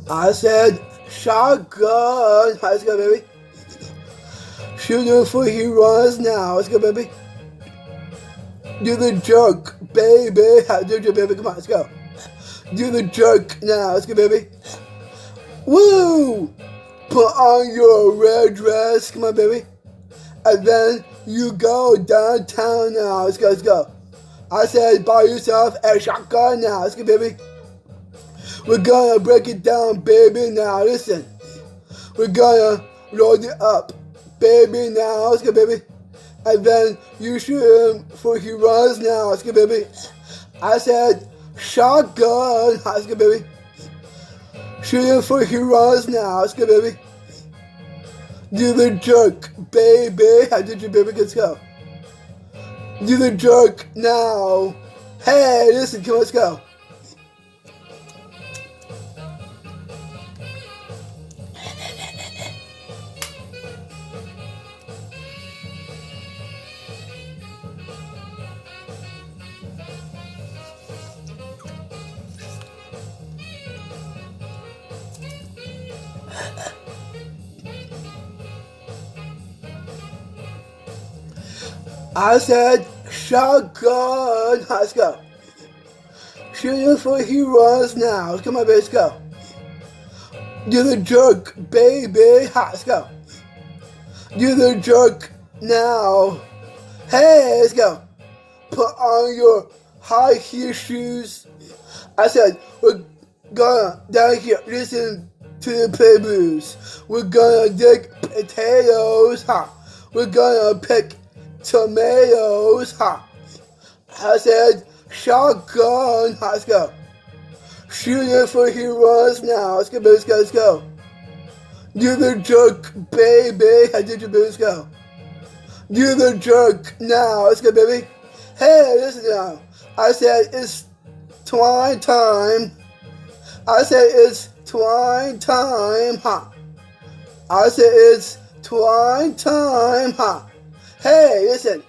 I said shotgun. Let's go, baby. Shooting for he runs now. Let's go, baby. Do the jerk, baby. Do your baby. Come on, let's go. Do the jerk now. Let's go, baby. Woo! Put on your red dress. Come on, baby. And then you go downtown now. Let's go, let's go. I said buy yourself a shotgun now. Let's go, baby. We're gonna break it down, baby, now. Listen. We're gonna load it up, baby, now. Let's go, baby. And then you shoot him for he runs now. Let's go, baby. I said shotgun. Let's go, baby. Shoot him for he runs now. Let's go, baby. Do the jerk, baby. How did you, baby? Let's go. Do the jerk now. Hey, listen, come on, let's go. I said shotgun. Let's go. Shooting for he runs now. Come on, baby, let's go. Do the jerk, baby. Let's go. Do the jerk now. Hey, let's go. Put on your high heel shoes. I said we're gonna down here listen to the play blues. We're gonna dig potatoes. We're gonna pick tomatoes. I said shotgun. Let's go. Shooting for he runs now. Let's go, baby. Let's go. Let's go. Do the jerk, baby. I did your baby. Let's go. Do the jerk now. Let's go, baby. Hey, listen now. I said it's twine time. I said it's twine time. I said it's twine time. Hey, listen.